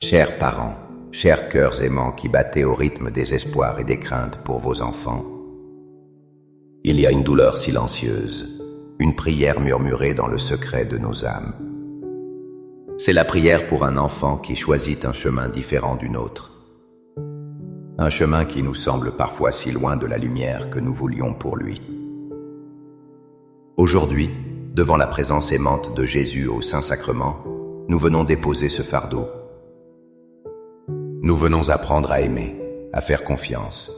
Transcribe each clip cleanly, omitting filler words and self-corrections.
Chers parents, chers cœurs aimants qui battez au rythme des espoirs et des craintes pour vos enfants, il y a une douleur silencieuse, une prière murmurée dans le secret de nos âmes. C'est la prière pour un enfant qui choisit un chemin différent du nôtre. Un chemin qui nous semble parfois si loin de la lumière que nous voulions pour lui. Aujourd'hui, devant la présence aimante de Jésus au Saint-Sacrement, nous venons déposer ce fardeau. Nous venons apprendre à aimer, à faire confiance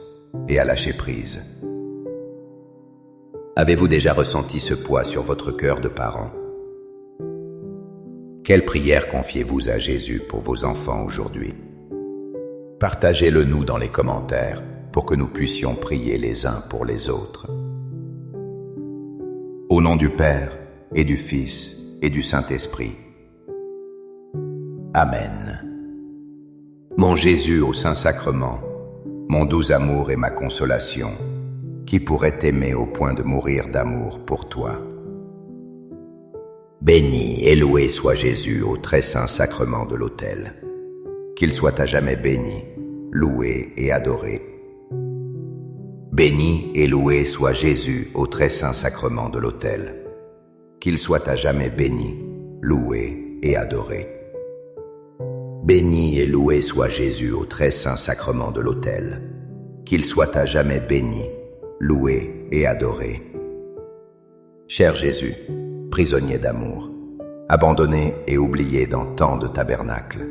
et à lâcher prise. Avez-vous déjà ressenti ce poids sur votre cœur de parent? Quelle prière confiez-vous à Jésus pour vos enfants aujourd'hui? Partagez-le nous dans les commentaires pour que nous puissions prier les uns pour les autres. Au nom du Père et du Fils et du Saint-Esprit. Amen. Mon Jésus au Saint-Sacrement, mon doux amour et ma consolation, qui pourrait t'aimer au point de mourir d'amour pour toi. Béni et loué soit Jésus au très saint sacrement de l'autel. Qu'il soit à jamais béni, loué et adoré. Béni et loué soit Jésus au très saint sacrement de l'autel. Qu'il soit à jamais béni, loué et adoré. Béni et loué soit Jésus au très saint sacrement de l'autel. Qu'il soit à jamais béni, loué et adoré. Cher Jésus, prisonnier d'amour, abandonné et oublié dans tant de tabernacles,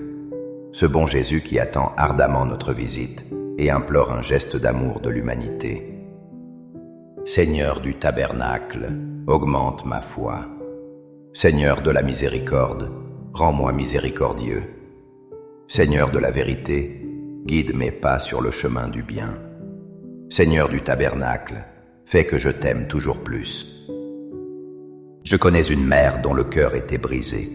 ce bon Jésus qui attend ardemment notre visite et implore un geste d'amour de l'humanité. Seigneur du tabernacle, augmente ma foi. Seigneur de la miséricorde, rends-moi miséricordieux. Seigneur de la vérité, guide mes pas sur le chemin du bien. Seigneur du tabernacle, fais que je t'aime toujours plus. Je connais une mère dont le cœur était brisé.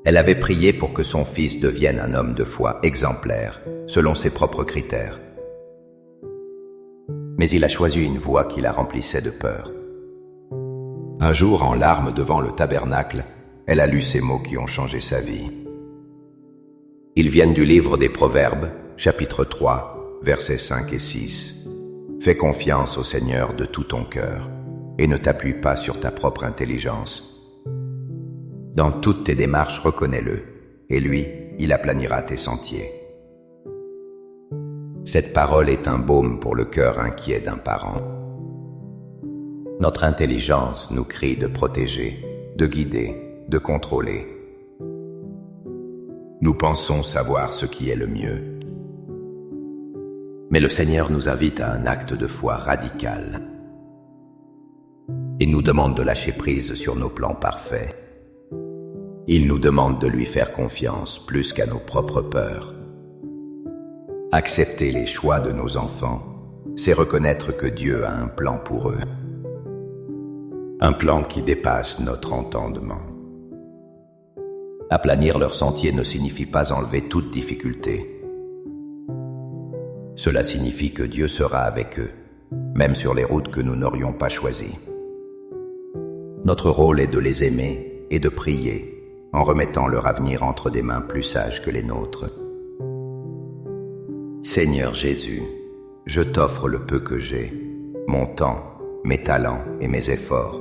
Elle avait prié pour que son fils devienne un homme de foi exemplaire, selon ses propres critères. Mais il a choisi une voie qui la remplissait de peur. Un jour, en larmes devant le tabernacle, elle a lu ces mots qui ont changé sa vie. Ils viennent du livre des Proverbes, chapitre 3, versets 5 et 6. Fais confiance au Seigneur de tout ton cœur et ne t'appuie pas sur ta propre intelligence. Dans toutes tes démarches, reconnais-le, et lui, il aplanira tes sentiers. Cette parole est un baume pour le cœur inquiet d'un parent. Notre intelligence nous crie de protéger, de guider, de contrôler. Nous pensons savoir ce qui est le mieux. Mais le Seigneur nous invite à un acte de foi radical. Il nous demande de lâcher prise sur nos plans parfaits. Il nous demande de lui faire confiance plus qu'à nos propres peurs. Accepter les choix de nos enfants, c'est reconnaître que Dieu a un plan pour eux. Un plan qui dépasse notre entendement. Aplanir leur sentier ne signifie pas enlever toute difficulté. Cela signifie que Dieu sera avec eux, même sur les routes que nous n'aurions pas choisies. Notre rôle est de les aimer et de prier, en remettant leur avenir entre des mains plus sages que les nôtres. Seigneur Jésus, je t'offre le peu que j'ai, mon temps, mes talents et mes efforts,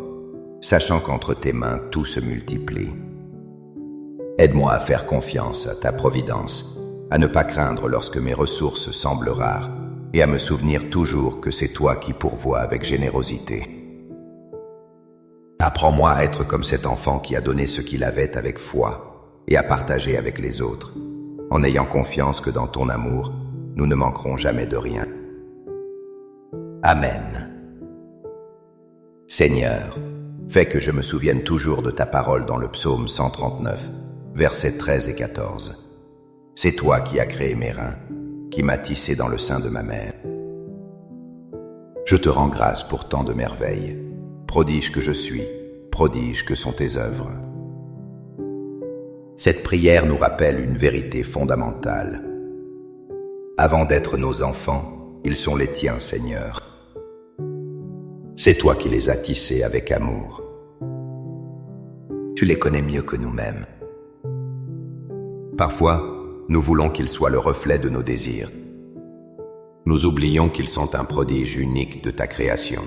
sachant qu'entre tes mains tout se multiplie. Aide-moi à faire confiance à ta providence, à ne pas craindre lorsque mes ressources semblent rares, et à me souvenir toujours que c'est toi qui pourvois avec générosité. Apprends-moi à être comme cet enfant qui a donné ce qu'il avait avec foi et à partager avec les autres, en ayant confiance que dans ton amour, nous ne manquerons jamais de rien. Amen. Seigneur, fais que je me souvienne toujours de ta parole dans le psaume 139, versets 13 et 14. C'est toi qui as créé mes reins, qui m'as tissé dans le sein de ma mère. Je te rends grâce pour tant de merveilles. Prodige que je suis, prodige que sont tes œuvres. Cette prière nous rappelle une vérité fondamentale. Avant d'être nos enfants, ils sont les tiens, Seigneur. C'est toi qui les as tissés avec amour. Tu les connais mieux que nous-mêmes. Parfois, nous voulons qu'ils soient le reflet de nos désirs. Nous oublions qu'ils sont un prodige unique de ta création.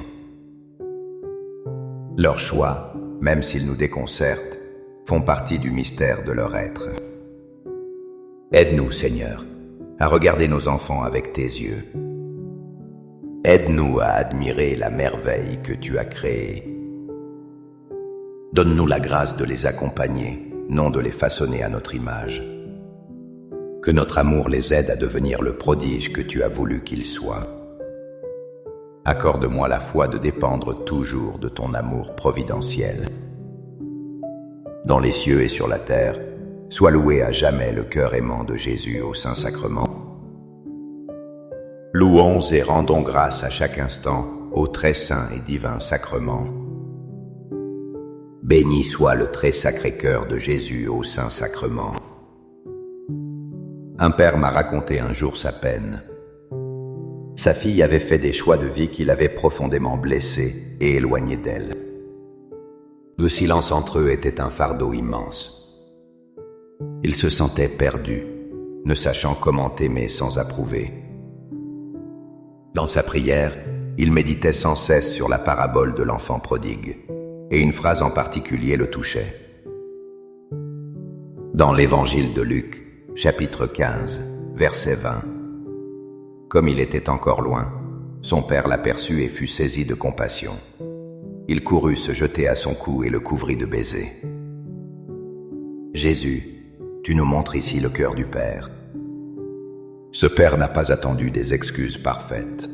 Leurs choix, même s'ils nous déconcertent, font partie du mystère de leur être. Aide-nous, Seigneur, à regarder nos enfants avec tes yeux. Aide-nous à admirer la merveille que tu as créée. Donne-nous la grâce de les accompagner, non de les façonner à notre image. Que notre amour les aide à devenir le prodige que tu as voulu qu'ils soient. Accorde-moi la foi de dépendre toujours de ton amour providentiel. Dans les cieux et sur la terre, sois loué à jamais le cœur aimant de Jésus au Saint-Sacrement. Louons et rendons grâce à chaque instant au très saint et divin sacrement. Béni soit le très sacré cœur de Jésus au Saint-Sacrement. Un père m'a raconté un jour sa peine. Sa fille avait fait des choix de vie qui l'avaient profondément blessée et éloignée d'elle. Le silence entre eux était un fardeau immense. Il se sentait perdu, ne sachant comment aimer sans approuver. Dans sa prière, il méditait sans cesse sur la parabole de l'enfant prodigue, et une phrase en particulier le touchait. Dans l'évangile de Luc, chapitre 15, verset 20. Comme il était encore loin, son père l'aperçut et fut saisi de compassion. Il courut se jeter à son cou et le couvrit de baisers. Jésus, tu nous montres ici le cœur du Père. Ce Père n'a pas attendu des excuses parfaites.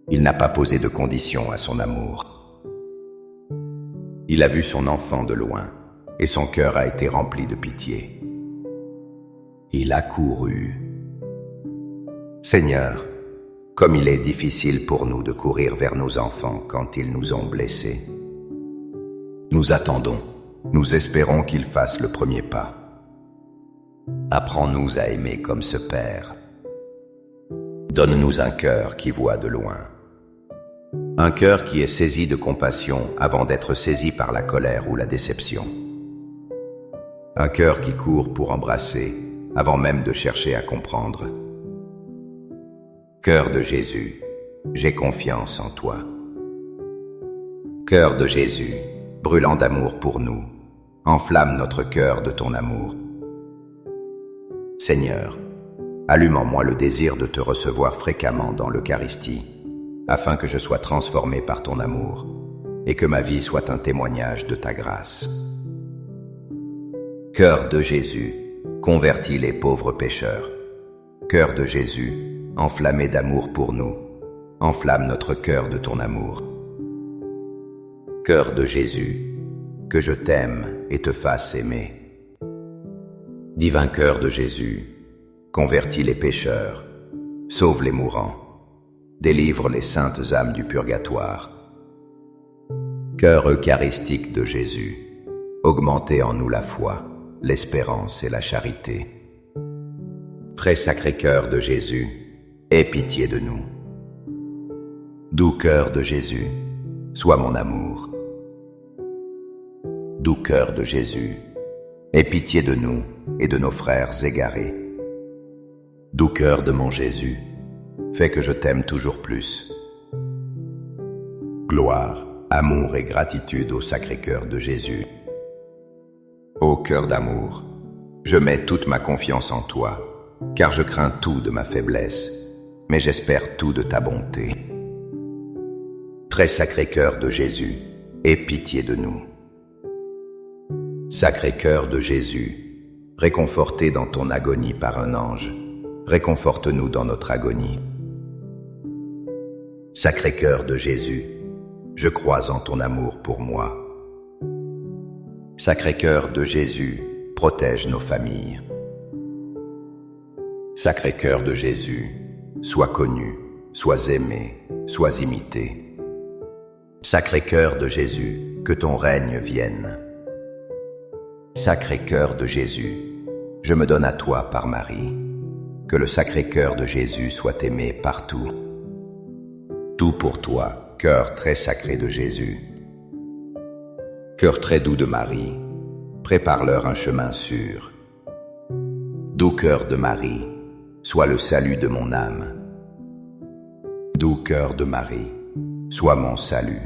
Il n'a pas posé de conditions à son amour. Il a vu son enfant de loin, et son cœur a été rempli de pitié. Il a couru. Seigneur, comme il est difficile pour nous de courir vers nos enfants quand ils nous ont blessés. Nous attendons, nous espérons qu'ils fassent le premier pas. Apprends-nous à aimer comme ce Père. Donne-nous un cœur qui voit de loin. Un cœur qui est saisi de compassion avant d'être saisi par la colère ou la déception. Un cœur qui court pour embrasser avant même de chercher à comprendre. Cœur de Jésus, j'ai confiance en toi. Cœur de Jésus, brûlant d'amour pour nous, enflamme notre cœur de ton amour. Seigneur, allume en moi le désir de te recevoir fréquemment dans l'Eucharistie, afin que je sois transformé par ton amour et que ma vie soit un témoignage de ta grâce. Cœur de Jésus, convertis les pauvres pécheurs. Cœur de Jésus, enflammé d'amour pour nous, enflamme notre cœur de ton amour. Cœur de Jésus, que je t'aime et te fasse aimer. Divin cœur de Jésus, convertis les pécheurs, sauve les mourants, délivre les saintes âmes du purgatoire. Cœur eucharistique de Jésus, augmentez en nous la foi, l'espérance et la charité. Très sacré cœur de Jésus, aie pitié de nous. Doux cœur de Jésus, sois mon amour. Doux cœur de Jésus, aie pitié de nous et de nos frères égarés. Doux cœur de mon Jésus, fais que je t'aime toujours plus. Gloire, amour et gratitude au Sacré-Cœur de Jésus. Ô cœur d'amour, je mets toute ma confiance en toi, car je crains tout de ma faiblesse, mais j'espère tout de ta bonté. Très sacré cœur de Jésus, aie pitié de nous. Sacré cœur de Jésus, réconforté dans ton agonie par un ange, réconforte-nous dans notre agonie. Sacré cœur de Jésus, je crois en ton amour pour moi. Sacré cœur de Jésus, protège nos familles. Sacré cœur de Jésus, sois connu, sois aimé, sois imité. Sacré cœur de Jésus, que ton règne vienne. Sacré cœur de Jésus, je me donne à toi par Marie. Que le sacré cœur de Jésus soit aimé partout. Tout pour toi, cœur très sacré de Jésus. Cœur très doux de Marie, prépare-leur un chemin sûr, Doux cœur de Marie, sois le salut de mon âme. Doux cœur de Marie, sois mon salut.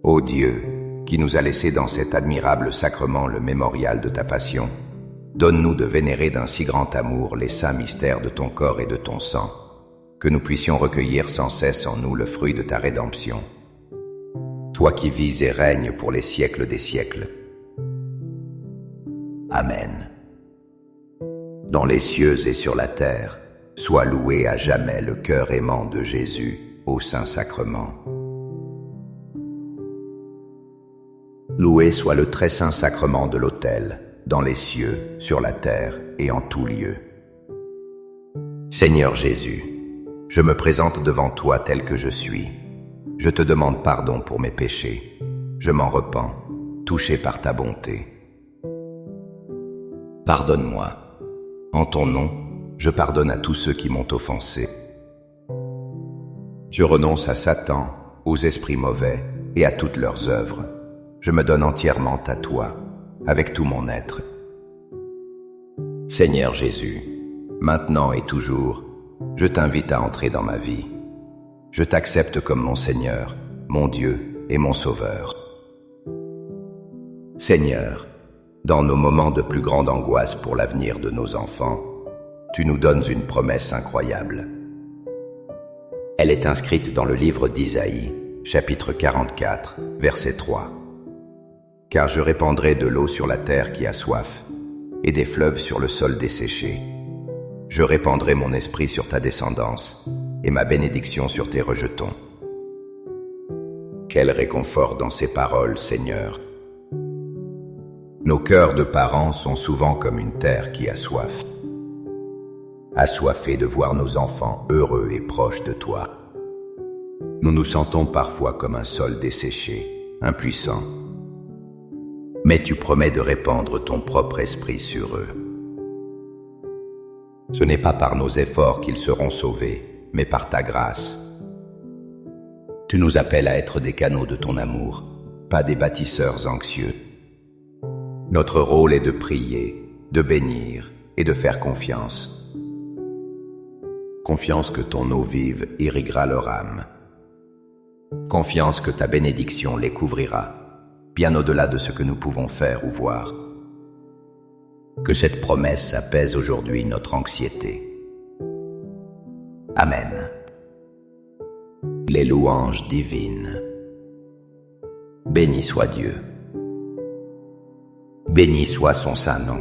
Ô Dieu, qui nous a laissé dans cet admirable sacrement le mémorial de ta passion, donne-nous de vénérer d'un si grand amour les saints mystères de ton corps et de ton sang, que nous puissions recueillir sans cesse en nous le fruit de ta rédemption. Toi qui vis et règnes pour les siècles des siècles. Amen. Dans les cieux et sur la terre, sois loué à jamais le cœur aimant de Jésus au Saint-Sacrement. Loué soit le très saint sacrement de l'autel, dans les cieux, sur la terre et en tout lieu. Seigneur Jésus, je me présente devant toi tel que je suis. Je te demande pardon pour mes péchés. Je m'en repens, touché par ta bonté. Pardonne-moi. En ton nom, je pardonne à tous ceux qui m'ont offensé. Je renonce à Satan, aux esprits mauvais et à toutes leurs œuvres. Je me donne entièrement à toi, avec tout mon être. Seigneur Jésus, maintenant et toujours, je t'invite à entrer dans ma vie. Je t'accepte comme mon Seigneur, mon Dieu et mon Sauveur. Seigneur, dans nos moments de plus grande angoisse pour l'avenir de nos enfants, tu nous donnes une promesse incroyable. Elle est inscrite dans le livre d'Isaïe, chapitre 44, verset 3. Car je répandrai de l'eau sur la terre qui a soif, et des fleuves sur le sol desséché. Je répandrai mon esprit sur ta descendance, et ma bénédiction sur tes rejetons. Quel réconfort dans ces paroles, Seigneur! Nos cœurs de parents sont souvent comme une terre qui a soif. Assoiffés de voir nos enfants heureux et proches de toi. Nous nous sentons parfois comme un sol desséché, impuissant. Mais tu promets de répandre ton propre esprit sur eux. Ce n'est pas par nos efforts qu'ils seront sauvés, mais par ta grâce. Tu nous appelles à être des canaux de ton amour, pas des bâtisseurs anxieux. Notre rôle est de prier, de bénir et de faire confiance. Confiance que ton eau vive irriguera leur âme. Confiance que ta bénédiction les couvrira, bien au-delà de ce que nous pouvons faire ou voir. Que cette promesse apaise aujourd'hui notre anxiété. Amen. Les louanges divines. Béni soit Dieu. Béni soit son saint nom.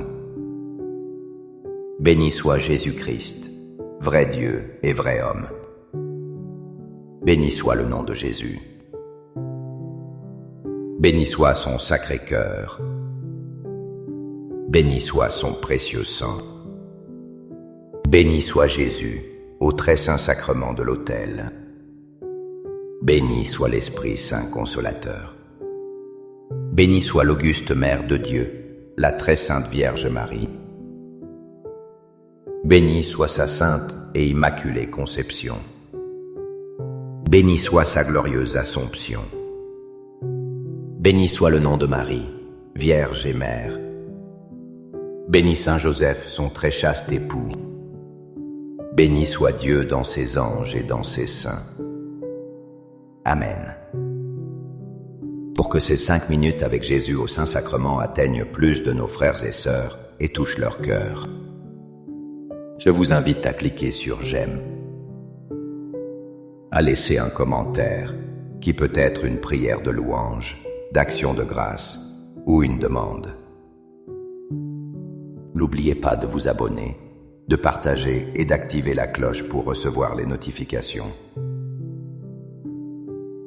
Béni soit Jésus-Christ, vrai Dieu et vrai homme. Béni soit le nom de Jésus. Béni soit son sacré cœur. Béni soit son précieux sang. Béni soit Jésus, au très saint sacrement de l'autel. Béni soit l'Esprit Saint Consolateur. Béni soit l'auguste Mère de Dieu, la très sainte Vierge Marie. Béni soit sa sainte et immaculée conception. Béni soit sa glorieuse Assomption. Béni soit le nom de Marie, Vierge et Mère. Béni Saint Joseph, son très chaste époux. Béni soit Dieu dans ses anges et dans ses saints. Amen. Pour que ces 5 minutes avec Jésus au Saint-Sacrement atteignent plus de nos frères et sœurs et touchent leur cœur, je vous invite à cliquer sur j'aime, à laisser un commentaire qui peut être une prière de louange, d'action de grâce ou une demande. N'oubliez pas de vous abonner, de partager et d'activer la cloche pour recevoir les notifications.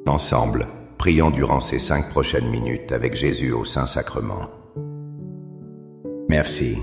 Ensemble, prions durant ces 5 prochaines minutes avec Jésus au Saint-Sacrement. Merci.